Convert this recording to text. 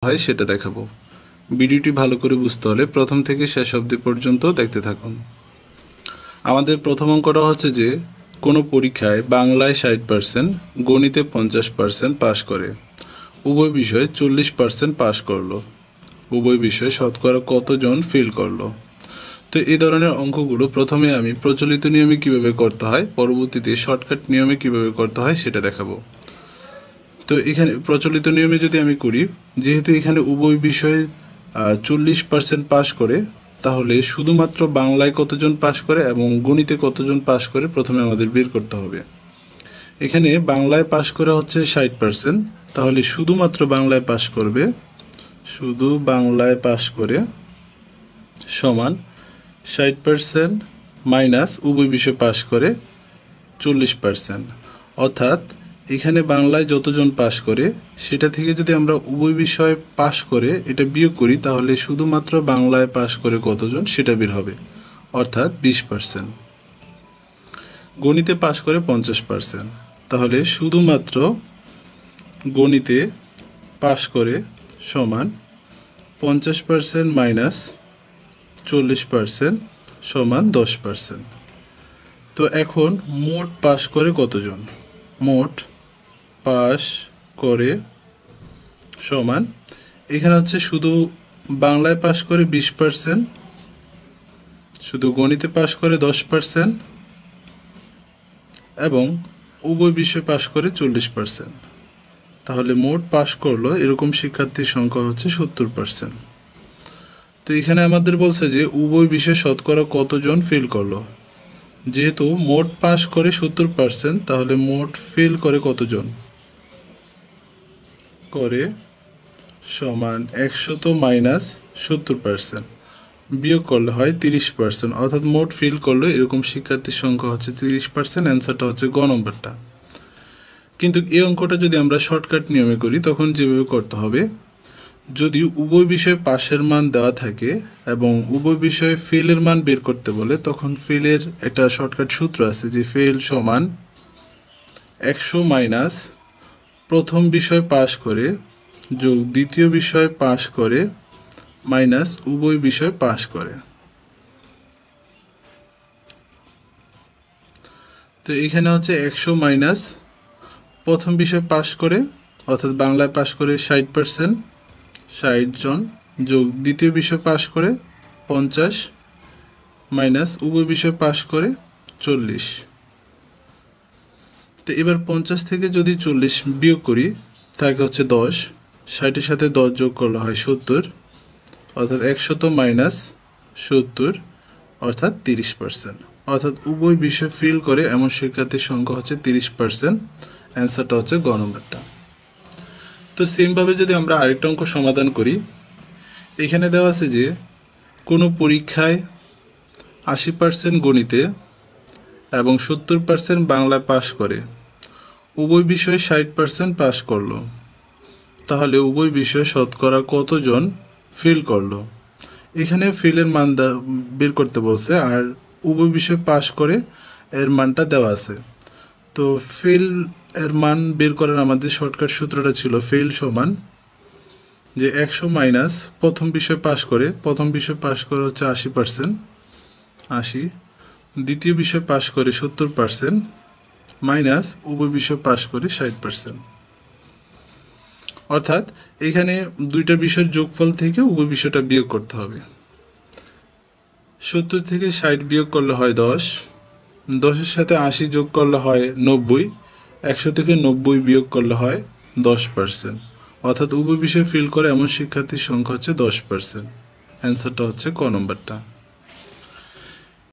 হয় সেটা দেখাবো। ভিডিওটি ভালো করে বুঝতে হলে প্রথম থেকে শেষ অবধি পর্যন্ত দেখতে থাকুন। আমাদের প্রথম অঙ্কটা হচ্ছে যে কোনো পরীক্ষায় বাংলায় 60%, গণিতে 50% পাস করে, উভয় বিষয়ে 40% পাস করলো, উভয় বিষয়ে শতকরা কতজন ফেল করলো। তো এই ধরনের অঙ্কগুলো প্রথমে আমি প্রচলিত নিয়মে কিভাবে করতে হয়, পরবর্তীতে শর্টকাট নিয়মে কিভাবে করতে হয় সেটা দেখাবো। তো এখানে প্রচলিত নিয়মে যদি আমি করি, যেহেতু এখানে উভয় বিষয়ে 40% পাস করে, তাহলে শুধুমাত্র বাংলায় কতজন পাস করে এবং গণিতে কতজন পাস করে প্রথমে আমাদের বের করতে হবে। এখানে বাংলায় পাস করে হচ্ছে 60%, তাহলে শুধুমাত্র বাংলায় পাস করবে, শুধু বাংলায় পাস করে সমান 60% মাইনাস উভয় বিষয়ে পাস করে 40%। অর্থাৎ এখানে বাংলায় যতজন পাস করে সেটা থেকে যদি আমরা উভয় বিষয়ে পাস করে এটা বিয়োগ করি, তাহলে শুধুমাত্র বাংলায় পাস করে কতজন সেটা বের হবে, অর্থাৎ 20%। গণিতে পাস করে 50%, তাহলে শুধুমাত্র গণিতে পাস করে সমান 50% মাইনাস 40% সমান 10%। তো এখন মোট পাস করে কতজন, মোট পাস করে সমান, এখানে হচ্ছে শুধু বাংলায় পাস করে 20%, শুধু গণিতে পাস করে 10% এবং উভয় বিষয়ে পাস করে 40%। তাহলে মোট পাস করলো এরকম শিক্ষার্থীর সংখ্যা হচ্ছে 70%। তো এখানে আমাদের বলছে যে উভয় বিষয়ে শতকরা কতজন ফেল করলো। যেহেতু মোট পাস করে 70%, তাহলে মোট ফেল করে কতজন করে সমান 100 মাইনাস 70%, বিয়োগ করলে হয় 30%, অর্থাৎ মোট ফেল করলে এরকম শিক্ষার্থীর সংখ্যা হচ্ছে 30%। অ্যান্সারটা হচ্ছে গ নম্বরটা। কিন্তু এই অঙ্কটা যদি আমরা শর্টকাট নিয়মে করি তখন যেভাবে করতে হবে, যদি উভয় বিষয়ে পাশের মান দেওয়া থাকে এবং উভয় বিষয়ে ফেলের মান বের করতে বলে, তখন ফেলের একটা শর্টকাট সূত্র আছে যে ফেল সমান 100 মাইনাস প্রথম বিষয় পাস করে যোগ দ্বিতীয় বিষয় পাস করে মাইনাস উভয় বিষয় পাস করে। তো এখানে হচ্ছে 100 মাইনাস প্রথম বিষয় পাস করে, অর্থাৎ বাংলায় পাস করে 60%, 60 জন, যোগ দ্বিতীয় বিষয় পাস করে 50 মাইনাস উভয় বিষয় পাস করে 40। তো এবার 50 থেকে যদি 40 বিয়োগ করি তাকে হচ্ছে 10, 60-এর সাথে 10 যোগ করলে হয় 70, অর্থাৎ 100 মাইনাস 70 অর্থাৎ 30%। অর্থাৎ উভয় বিষয় ফেল করে এমন শিক্ষার্থীর সংখ্যা হচ্ছে 30%। অ্যান্সারটা হচ্ছে গ নম্বরটা। তো সেমভাবে যদি আমরা আরেকটা অঙ্ক সমাধান করি, এখানে দেওয়া আছে যে কোনো পরীক্ষায় 80% গণিতে এবং 70% বাংলা পাস করে, উভয় বিষয়ে 60% পাস করলো, তাহলে উভয় বিষয়ে শতকরা কতজন ফেল করলো। এখানে ফেলের মান বের করতে বলছে আর উভয় বিষয়ে পাস করে এর মানটা দেওয়া আছে। তো ফেল এর মান বের করার আমাদের শর্টকাট সূত্রটা ছিল ফেল সমান যে 100 মাইনাস প্রথম বিষয় পাস করে, প্রথম বিষয় পাস করে হচ্ছে 80%, 80, দ্বিতীয় বিষয় পাস করে 70% মাইনাস উভয় বিষয় পাস করে 60%। অর্থাৎ এখানে দুইটা বিষয়ের যোগফল থেকে উভয় বিষয়টা বিয়োগ করতে হবে। 70 থেকে 60 বিয়োগ করলে হয় 10, 10-এর সাথে 80 যোগ করলে হয় 90, 100 থেকে 90 বিয়োগ করলে হয় 10%। অর্থাৎ উভয় বিষয় ফেল করে এমন শিক্ষার্থীর সংখ্যা হচ্ছে 10%। অ্যান্সারটা হচ্ছে ক নম্বরটা।